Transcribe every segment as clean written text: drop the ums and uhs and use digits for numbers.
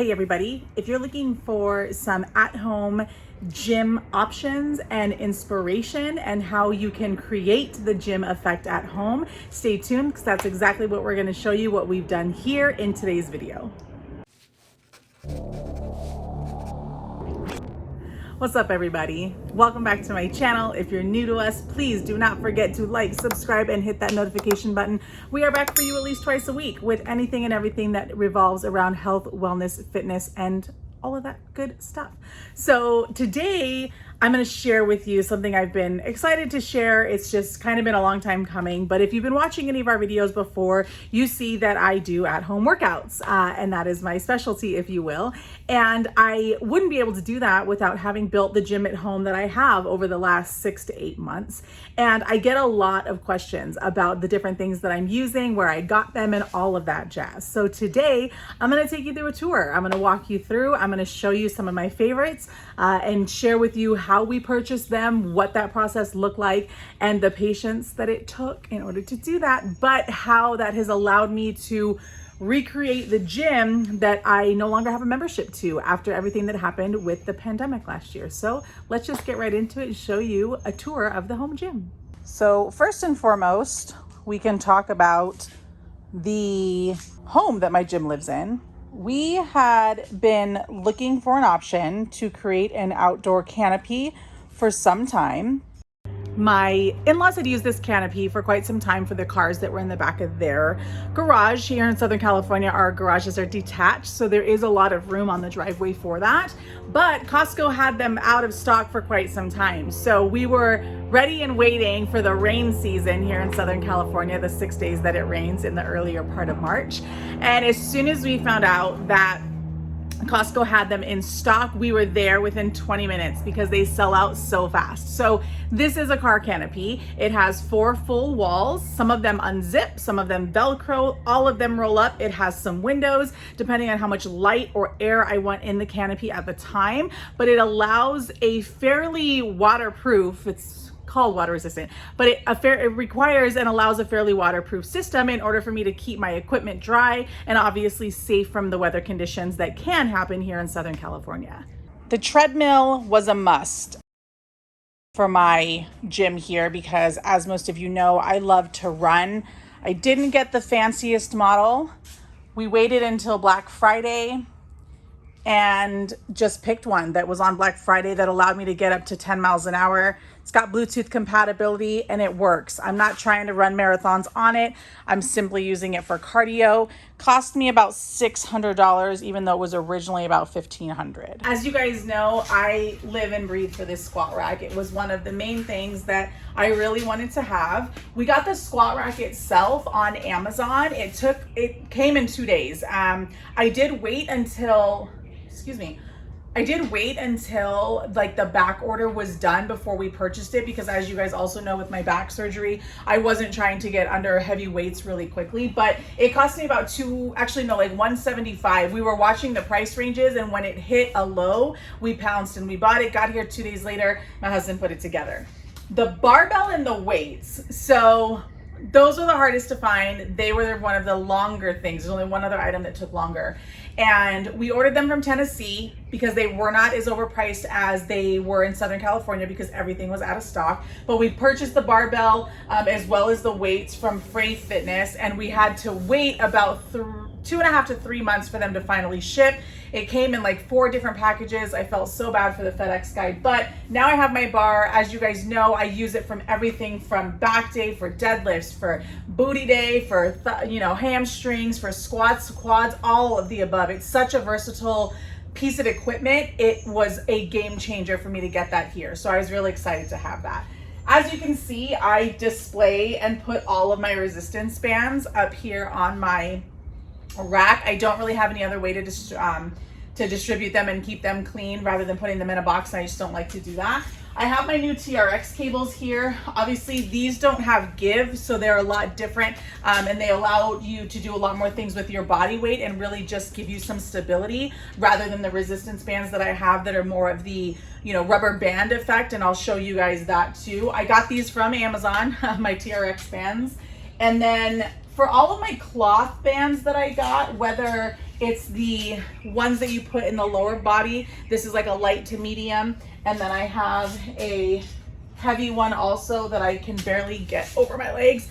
Hey everybody, if you're looking for some at-home gym options and inspiration and how you can create the gym effect at home, stay tuned because that's exactly what we're going to show you, what we've done here in today's video. What's up everybody? Welcome back to my channel. If you're new to us, please do not forget to like, subscribe, and hit that notification button. We are back for you at least twice a week with anything and everything that revolves around health, wellness, fitness, and all of that good stuff. So today I'm going to share with you something I've been excited to share. It's just kind of been a long time coming, but if you've been watching any of our videos before, you see that I do at-home workouts, and that is my specialty, if you will. And I wouldn't be able to do that without having built the gym at home that I have over the last 6 to 8 months. And I get a lot of questions about the different things that I'm using, where I got them, and all of that jazz. So today I'm going to take you through a tour. I'm going to walk you through. I'm going to show you some of my favorites and share with you how we purchased them, what that process looked like, and the patience that it took in order to do that, but how that has allowed me to recreate the gym that I no longer have a membership to after everything that happened with the pandemic last year. So let's just get right into it and show you a tour of the home gym. So first and foremost, we can talk about the home that my gym lives in. We had been looking for an option to create an outdoor canopy for some time. My in-laws had used this canopy for quite some time for the cars that were in the back of their garage. Here in Southern California, our garages are detached, so there is a lot of room on the driveway for that. But Costco had them out of stock for quite some time. So we were ready and waiting for the rain season here in Southern California, the 6 days that it rains in the earlier part of March. And as soon as we found out that Costco had them in stock, we were there within 20 minutes because they sell out so fast. So this is a car canopy. It has 4 full walls. Some of them unzip, some of them Velcro, all of them roll up. It has some windows depending on how much light or air I want in the canopy at the time, but it allows a fairly waterproof, it's called water resistant, but it requires and allows a fairly waterproof system in order for me to keep my equipment dry and obviously safe from the weather conditions that can happen here in Southern California. The treadmill was a must for my gym here because, as most of you know, I love to run. I didn't get the fanciest model. We waited until Black Friday and just picked one that was on Black Friday that allowed me to get up to 10 miles an hour. It's got Bluetooth compatibility and it works. I'm not trying to run marathons on it. I'm simply using it for cardio. Cost me about $600, even though it was originally about $1,500. As you guys know, I live and breathe for this squat rack. It was one of the main things that I really wanted to have. We got the squat rack itself on Amazon. It came in 2 days. I did wait until like the back order was done before we purchased it, because as you guys also know, with my back surgery, I wasn't trying to get under heavy weights really quickly, but it cost me about like $175. We were watching the price ranges, and when it hit a low, we pounced and we bought it. Got here 2 days later, my husband put it together. The barbell and the weights, so those were the hardest to find. They were one of the longer things. There's only one other item that took longer. And we ordered them from Tennessee because they were not as overpriced as they were in Southern California because everything was out of stock. But we purchased the barbell as well as the weights from Frey Fitness, and we had to wait about 2.5 to 3 months for them to finally ship. It came in like 4 different packages. I felt so bad for the FedEx guy, but now I have my bar. As you guys know, I use it from everything from back day for deadlifts, for booty day, for hamstrings, for squats, quads, all of the above. It's such a versatile piece of equipment. It was a game changer for me to get that here. So I was really excited to have that. As you can see, I display and put all of my resistance bands up here on my rack. I don't really have any other way to distribute them and keep them clean rather than putting them in a box, and I just don't like to do that. I have my new TRX cables here. Obviously these don't have give, so they're a lot different, and they allow you to do a lot more things with your body weight and really just give you some stability rather than the resistance bands that I have that are more of the rubber band effect, and I'll show you guys that too. I got these from Amazon, my TRX bands. And then for all of my cloth bands that I got, whether It's the ones that you put in the lower body. This is like a light to medium. And then I have a heavy one also that I can barely get over my legs.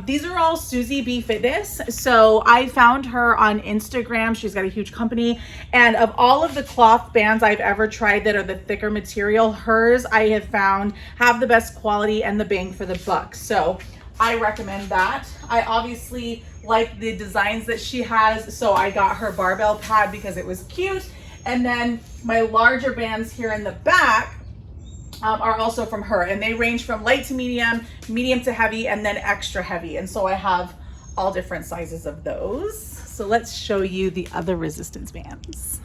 These are all Susie B Fitness. So I found her on Instagram. She's got a huge company. And of all of the cloth bands I've ever tried that are the thicker material, hers I have found have the best quality and the bang for the buck. So I recommend that. I obviously like the designs that she has. So I got her barbell pad because it was cute. And then my larger bands here in the back are also from her, and they range from light to medium, medium to heavy, and then extra heavy. And so I have all different sizes of those. So let's show you the other resistance bands.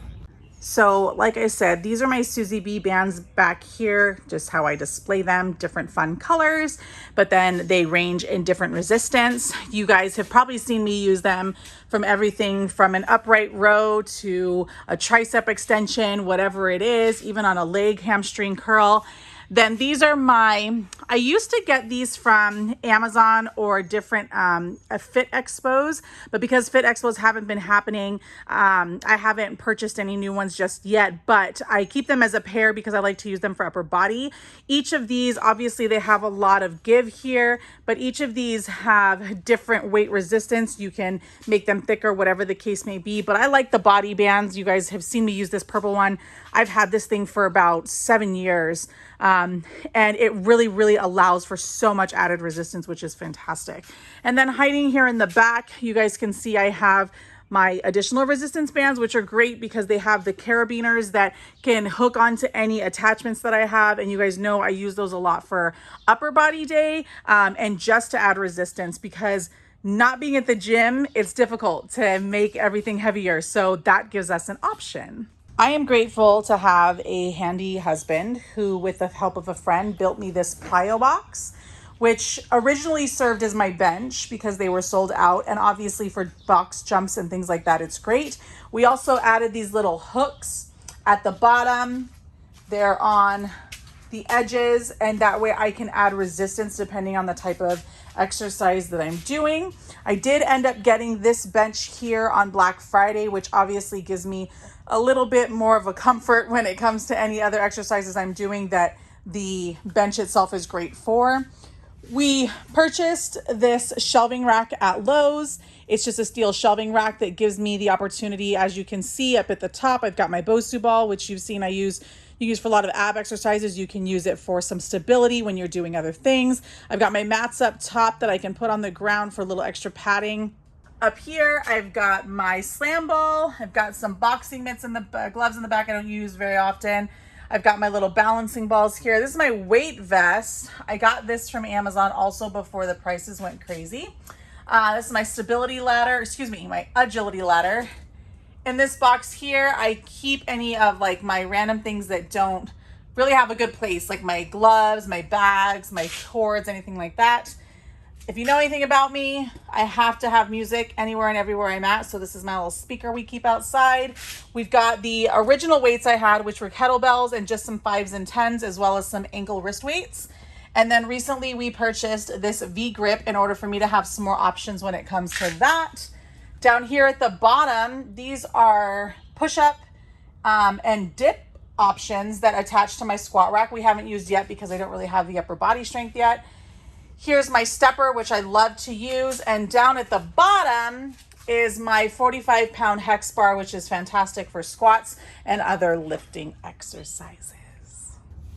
So like I said, these are my Susie B bands back here, just how I display them, different fun colors, but then they range in different resistance. You guys have probably seen me use them from everything from an upright row to a tricep extension, whatever it is, even on a leg hamstring curl. Then these are I used to get these from Amazon or different Fit Expos, but because Fit Expos haven't been happening, I haven't purchased any new ones just yet, but I keep them as a pair because I like to use them for upper body. Each of these, obviously they have a lot of give here, but each of these have different weight resistance. You can make them thicker, whatever the case may be, but I like the body bands. You guys have seen me use this purple one. I've had this thing for about 7 years. And it really allows for so much added resistance, which is fantastic. And then hiding here in the back, you guys can see I have my additional resistance bands, which are great because they have the carabiners that can hook onto any attachments that I have. And you guys know I use those a lot for upper body day and just to add resistance, because not being at the gym, it's difficult to make everything heavier. So that gives us an option. I am grateful to have a handy husband who, with the help of a friend, built me this plyo box, which originally served as my bench because they were sold out. And obviously for box jumps and things like that, it's great. We also added these little hooks at the bottom. They're on the edges, and that way I can add resistance depending on the type of exercise that I'm doing. I did end up getting this bench here on Black Friday, which obviously gives me a little bit more of a comfort when it comes to any other exercises I'm doing that the bench itself is great for. We purchased this shelving rack at Lowe's. It's just a steel shelving rack that gives me the opportunity, as you can see up at the top, I've got my Bosu ball, which you've seen you use for a lot of ab exercises. You can use it for some stability when you're doing other things. I've got my mats up top that I can put on the ground for a little extra padding. Up here, I've got my slam ball. I've got some boxing mitts and the gloves in the back I don't use very often. I've got my little balancing balls here. This is my weight vest. I got this from Amazon also before the prices went crazy. This is my stability ladder, my agility ladder. In this box here, I keep any of like my random things that don't really have a good place, like my gloves, my bags, my cords, anything like that. If you know anything about me, I have to have music anywhere and everywhere I'm at. So this is my little speaker we keep outside. We've got the original weights I had, which were kettlebells and just some 5s and 10s, as well as some ankle wrist weights. And then recently we purchased this V-grip in order for me to have some more options when it comes to that. Down here at the bottom, these are push-up and dip options that attach to my squat rack. We haven't used yet because I don't really have the upper body strength yet. Here's my stepper, which I love to use. And down at the bottom is my 45-pound hex bar, which is fantastic for squats and other lifting exercises.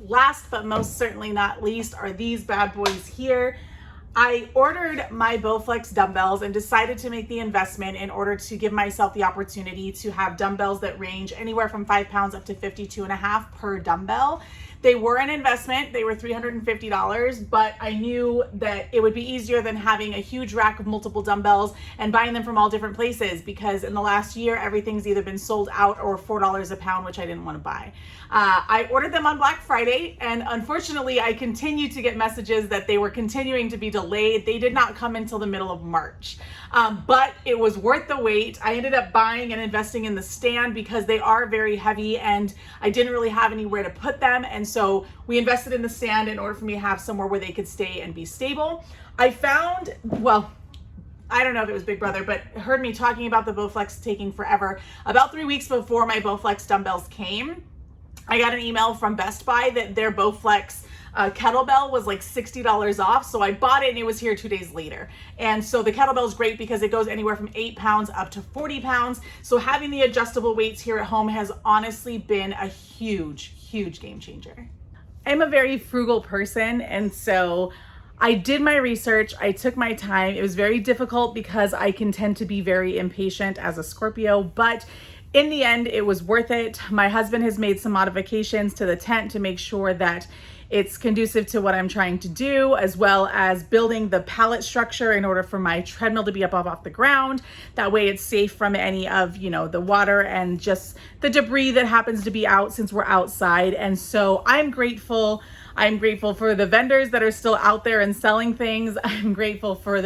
Last but most certainly not least are these bad boys here. I ordered my Bowflex dumbbells and decided to make the investment in order to give myself the opportunity to have dumbbells that range anywhere from 5 pounds up to 52.5 per dumbbell. They were an investment. They were $350, but I knew that it would be easier than having a huge rack of multiple dumbbells and buying them from all different places, because in the last year, everything's either been sold out or $4 a pound, which I didn't want to buy. I ordered them on Black Friday, and unfortunately, I continued to get messages that they were continuing to be delayed. They did not come until the middle of March, but it was worth the wait. I ended up buying and investing in the stand because they are very heavy and I didn't really have anywhere to put them. And so we invested in the stand in order for me to have somewhere where they could stay and be stable. I found, well, I don't know if it was Big Brother, but heard me talking about the Bowflex taking forever. About 3 weeks before my Bowflex dumbbells came, I got an email from Best Buy that their Bowflex kettlebell was like $60 off. So I bought it and it was here 2 days later. And so the kettlebell is great because it goes anywhere from 8 pounds up to 40 pounds. So having the adjustable weights here at home has honestly been a huge, huge game changer. I'm a very frugal person, and so I did my research, I took my time. It was very difficult because I can tend to be very impatient as a Scorpio, but in the end, it was worth it. My husband has made some modifications to the tent to make sure that it's conducive to what I'm trying to do, as well as building the pallet structure in order for my treadmill to be up off the ground. That way it's safe from any of, the water and just the debris that happens to be out since we're outside. And so I'm grateful. I'm grateful for the vendors that are still out there and selling things. I'm grateful for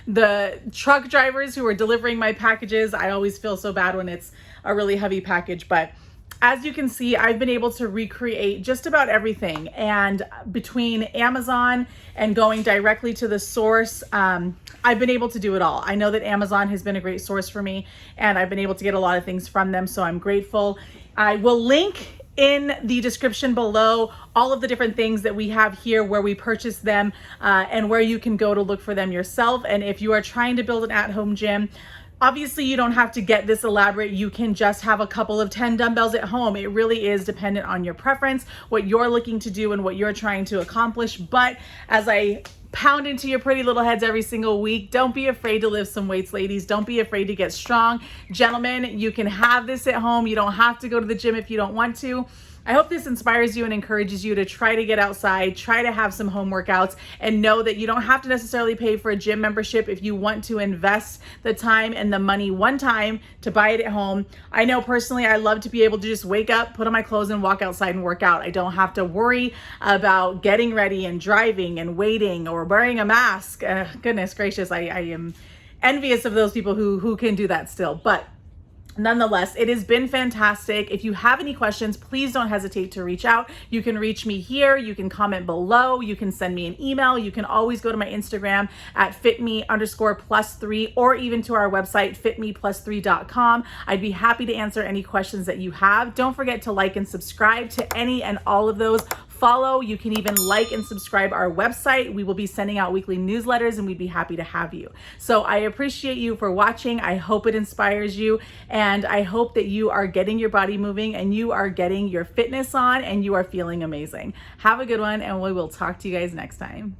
the truck drivers who are delivering my packages. I always feel so bad when it's a really heavy package, but as you can see, I've been able to recreate just about everything. And between Amazon and going directly to the source, I've been able to do it all. I know that Amazon has been a great source for me, and I've been able to get a lot of things from them, so I'm grateful. I will link in the description below all of the different things that we have here where we purchase them and where you can go to look for them yourself. And if you are trying to build an at-home gym, obviously you don't have to get this elaborate. You can just have a couple of 10 dumbbells at home. It really is dependent on your preference, what you're looking to do and what you're trying to accomplish. But as I pound into your pretty little heads every single week, don't be afraid to lift some weights, ladies. Don't be afraid to get strong. Gentlemen, you can have this at home. You don't have to go to the gym if you don't want to. I hope this inspires you and encourages you to try to get outside, try to have some home workouts, and know that you don't have to necessarily pay for a gym membership if you want to invest the time and the money one time to buy it at home. I know personally I love to be able to just wake up, put on my clothes, and walk outside and work out. I don't have to worry about getting ready and driving and waiting or wearing a mask. Goodness gracious, I am envious of those people who can do that still. But nonetheless, it has been fantastic. If you have any questions, please don't hesitate to reach out. You can reach me here. You can comment below. You can send me an email. You can always go to my Instagram at fitme_+3 or even to our website, fitme+3.com. I'd be happy to answer any questions that you have. Don't forget to like and subscribe to any and all of those. Follow. You can even like and subscribe our website. We will be sending out weekly newsletters and we'd be happy to have you. So I appreciate you for watching. I hope it inspires you, and I hope that you are getting your body moving and you are getting your fitness on and you are feeling amazing. Have a good one, and we will talk to you guys next time.